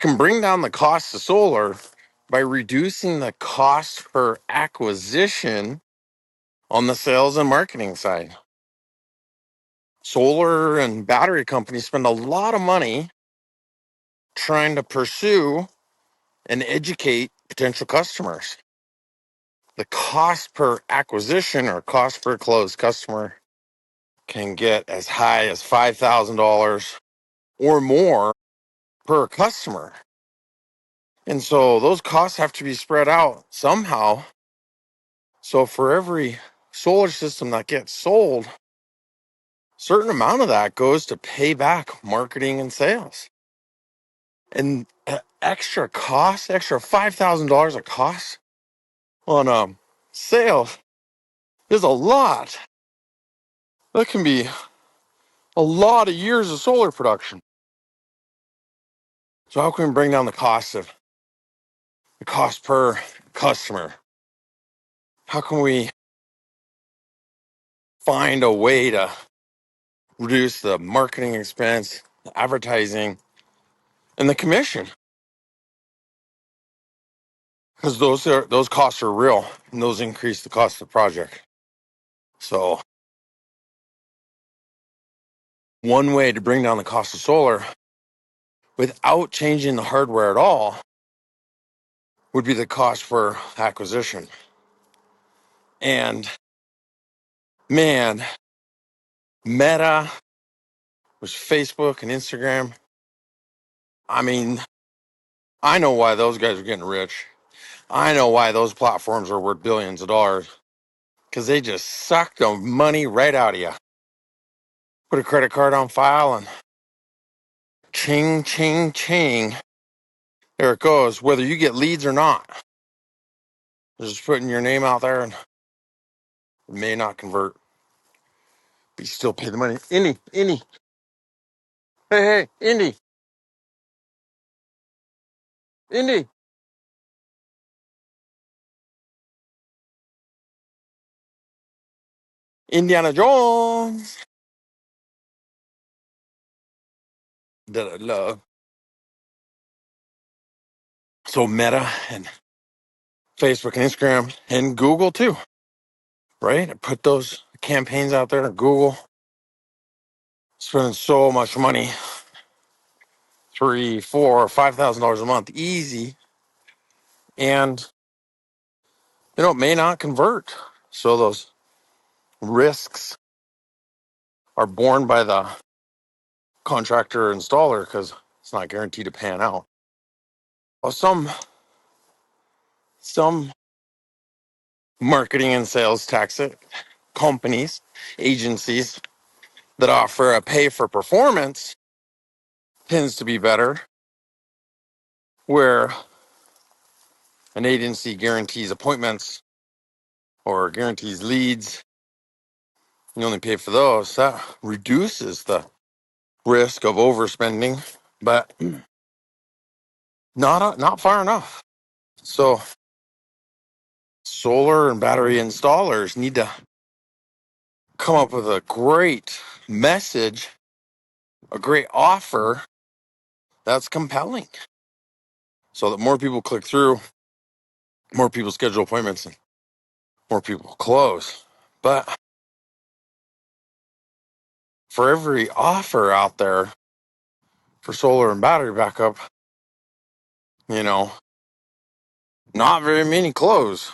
can bring down the cost of solar by reducing the cost per acquisition on the sales and marketing side. Solar and battery companies spend a lot of money trying to pursue and educate potential customers. The cost per acquisition or cost per closed customer can get as high as $5,000 or more per customer. And so those costs have to be spread out somehow. So for every solar system that gets sold, a certain amount of that goes to pay back marketing and sales. And extra cost, extra $5,000 of cost on sales is a lot. That can be a lot of years of solar production. So how can we bring down the cost per customer? How can we find a way to reduce the marketing expense, the advertising, and the commission? Because those costs are real, and those increase the cost of the project. So one way to bring down the cost of solar without changing the hardware at all would be the cost per acquisition. And man, Meta, which Facebook and Instagram, I mean, I know why those guys are getting rich. I know why those platforms are worth billions of dollars. Because they just suck the money right out of you. Put a credit card on file and ching, ching, ching. There it goes, whether you get leads or not. They're just putting your name out there and it may not convert, but you still pay the money. Indy. Hey, Indy. Indiana Jones. That I love. So Meta and Facebook and Instagram and Google too, right? I put those campaigns out there. Google spending so much money, $3, $4, $5,000 a month, easy, and it may not convert. So those risks are borne by the contractor installer because it's not guaranteed to pan out. Well, some marketing and sales tactic companies, agencies that offer a pay for performance tends to be better, where an agency guarantees appointments or guarantees leads. You only pay for those. That reduces the risk of overspending, but not far enough. So solar and battery installers need to come up with a great message, a great offer that's compelling so that more people click through, more people schedule appointments, and more people close. But for every offer out there for solar and battery backup, not very many close.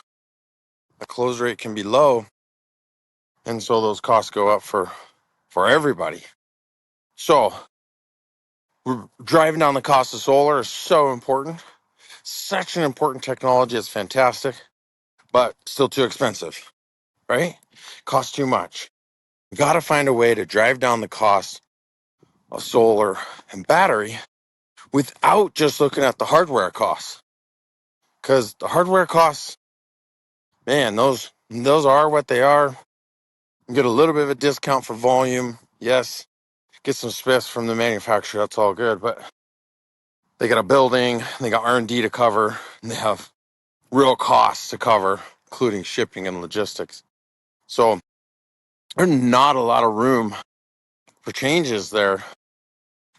The close rate can be low, and so those costs go up for everybody. So driving down the cost of solar is so important. Such an important technology. It's fantastic, but still too expensive, right? Costs too much. You got to find a way to drive down the cost of solar and battery without just looking at the hardware costs. Because the hardware costs, man, those are what they are. You get a little bit of a discount for volume. Yes, get some specs from the manufacturer. That's all good. But they got a building, they got R&D to cover, and they have real costs to cover, including shipping and logistics. So there's not a lot of room for changes there.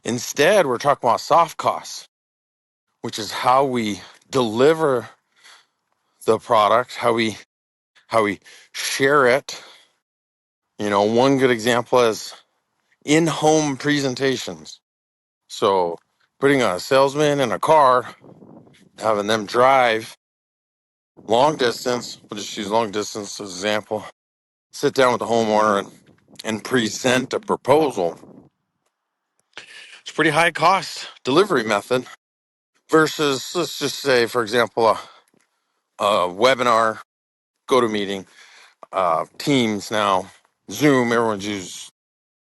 Instead, we're talking about soft costs. which is how we deliver the product, how we share it. One good example is in-home presentations. So putting a salesman in a car, having them drive long distance, we'll just use long distance as an example, sit down with the homeowner and present a proposal. It's a pretty high cost delivery method versus, let's just say, for example, a webinar, GoToMeeting, Teams now, Zoom. Everyone's used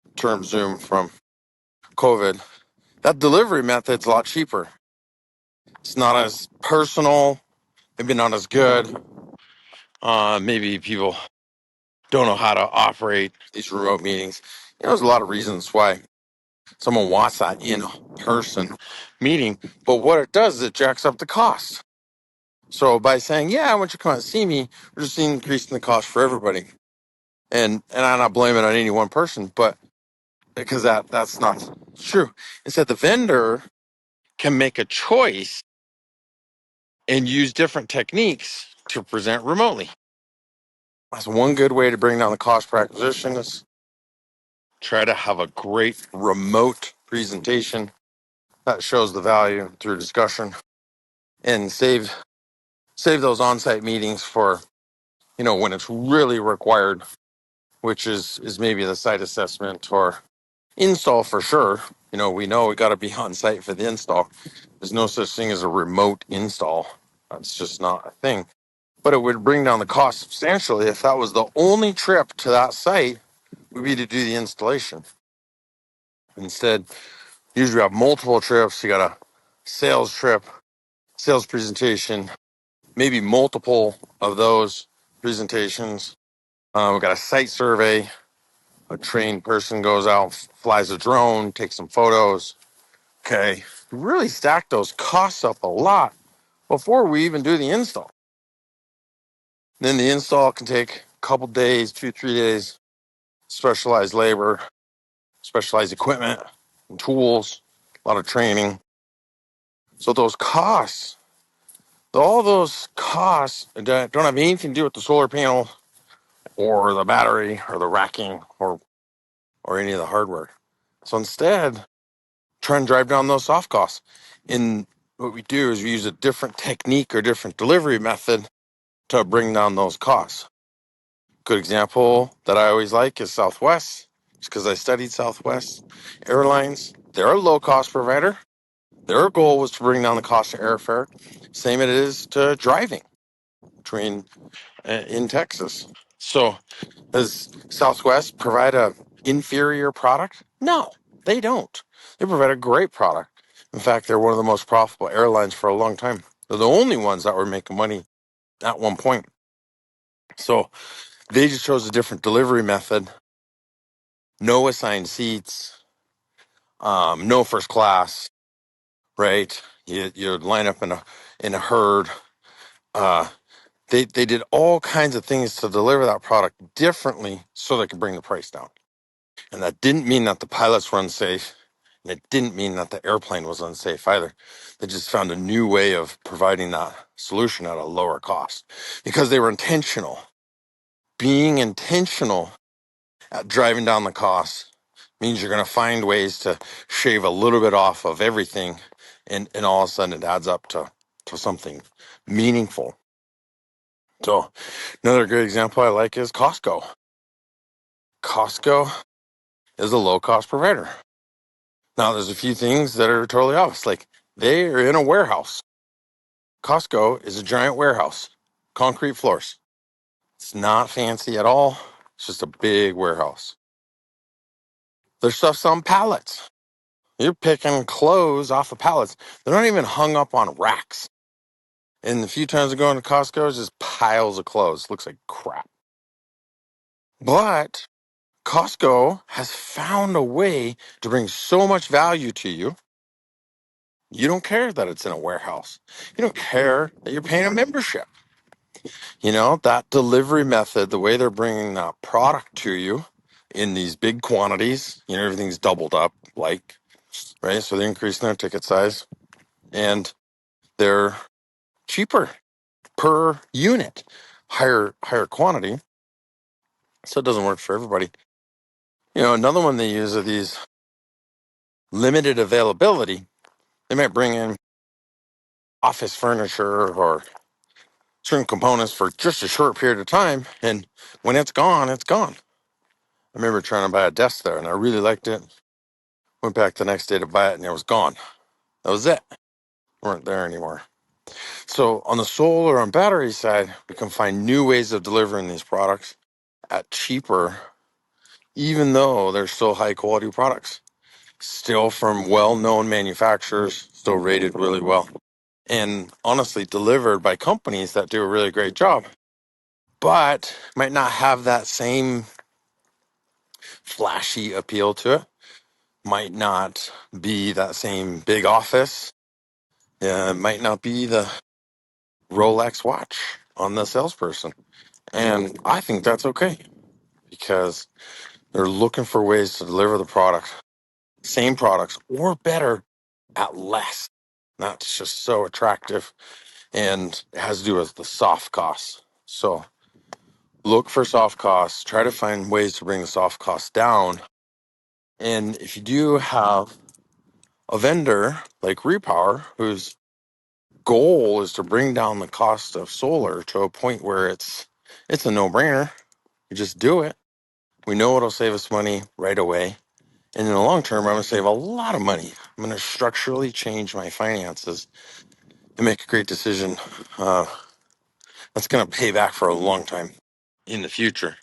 the term Zoom from COVID. That delivery method's a lot cheaper. It's not as personal, maybe not as good. Maybe people don't know how to operate these remote meetings. There's a lot of reasons why someone wants that in-person meeting. But what it does is it jacks up the cost. So by saying, yeah, I want you to come out and see me, we're just increasing the cost for everybody. And I'm not blaming it on any one person, but because that's not true. Instead, the vendor can make a choice and use different techniques to present remotely. That's one good way to bring down the cost per acquisition is try to have a great remote presentation that shows the value through discussion and save those on-site meetings for when it's really required, which is maybe the site assessment or install for sure. We know we got to be on site for the install. There's no such thing as a remote install. That's just not a thing. But it would bring down the cost substantially if that was the only trip to that site would be to do the installation. Instead, usually we have multiple trips. You got a sales trip, sales presentation, maybe multiple of those presentations. We've got a site survey. A trained person goes out, flies a drone, takes some photos. Okay, really stack those costs up a lot before we even do the install. Then the install can take a couple days, 2-3 days, specialized labor, specialized equipment and tools, a lot of training. So those costs, all those costs don't have anything to do with the solar panel or the battery or the racking or any of the hardware. So instead, try and drive down those soft costs. And what we do is we use a different technique or different delivery method to bring down those costs. Good example that I always like is Southwest. It's because I studied Southwest Airlines. They're a low cost provider. Their goal was to bring down the cost of airfare. Same it is to driving between in Texas. So does Southwest provide a inferior product? No, they don't. They provide a great product. In fact, they're one of the most profitable airlines for a long time. They're the only ones that were making money at one point. So they just chose a different delivery method. No assigned seats, no first class, right? You line up in a herd. They did all kinds of things to deliver that product differently so they could bring the price down. And that didn't mean that the pilots were unsafe. And it didn't mean that the airplane was unsafe either. They just found a new way of providing that solution at a lower cost because they were intentional. Being intentional at driving down the costs means you're going to find ways to shave a little bit off of everything. And all of a sudden it adds up to something meaningful. So another great example I like is Costco. Costco is a low cost provider. Now, there's a few things that are totally obvious. Like they are in a warehouse. Costco is a giant warehouse, concrete floors. It's not fancy at all. It's just a big warehouse. Their stuff's on pallets. You're picking clothes off of pallets. They're not even hung up on racks. And the few times I go into Costco, it's just piles of clothes. Looks like crap. But Costco has found a way to bring so much value to you. You don't care that it's in a warehouse. You don't care that you're paying a membership. That delivery method, the way they're bringing that product to you in these big quantities, everything's doubled up, right? So they're increasing their ticket size. And they're cheaper per unit, higher quantity. So it doesn't work for everybody. Another one they use are these limited availability. They might bring in office furniture or certain components for just a short period of time, and when it's gone, it's gone. I remember trying to buy a desk there, and I really liked it. Went back the next day to buy it, and it was gone. That was it. Weren't there anymore. So on the solar and battery side, we can find new ways of delivering these products at cheaper, even though they're still high quality products, still from well-known manufacturers, still rated really well, and honestly delivered by companies that do a really great job, but might not have that same flashy appeal to it, might not be that same big office, might not be the Rolex watch on the salesperson. And I think that's okay because they're looking for ways to deliver the product, same products or better at less. That's just so attractive, and it has to do with the soft costs. So look for soft costs, try to find ways to bring the soft costs down. And if you do have a vendor like Repower, whose goal is to bring down the cost of solar to a point where it's a no-brainer, you just do it. We know it'll save us money right away. And in the long term, I'm going to save a lot of money. I'm going to structurally change my finances and make a great decision that's going to pay back for a long time in the future.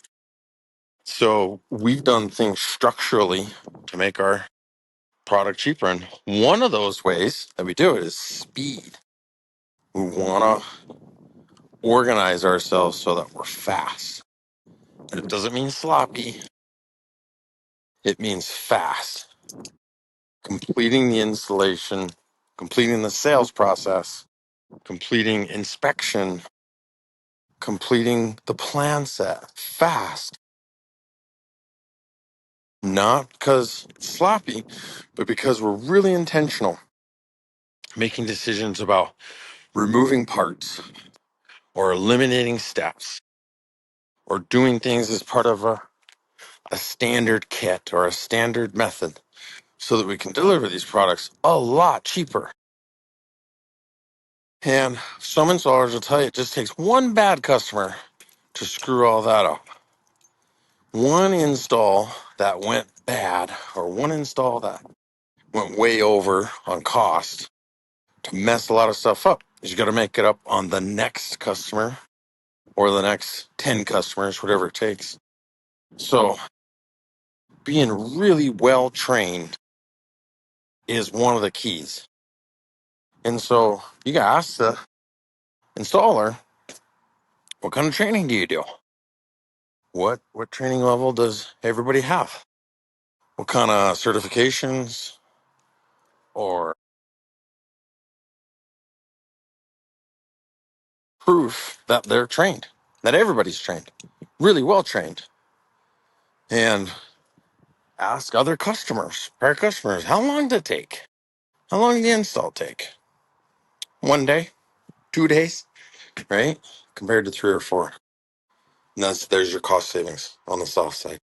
So we've done things structurally to make our product cheaper. And one of those ways that we do it is speed. We want to organize ourselves so that we're fast. And it doesn't mean sloppy. It means fast. Completing the installation, completing the sales process, completing inspection, completing the plan set fast. Not because it's sloppy, but because we're really intentional, making decisions about removing parts or eliminating steps or doing things as part of a standard kit or a standard method so that we can deliver these products a lot cheaper. And some installers will tell you it just takes one bad customer to screw all that up. One install that went bad or one install that went way over on cost to mess a lot of stuff up. You got to make it up on the next customer or the next 10 customers, whatever it takes. So being really well trained is one of the keys. And so you got to ask the installer, what kind of training do you do? What training level does everybody have? What kind of certifications or proof that they're trained, that everybody's trained, really well trained? And ask other customers, prior customers, how long did it take? How long did the install take? 1 day, 2 days, right? Compared to 3 or 4. And there's your cost savings on the soft side.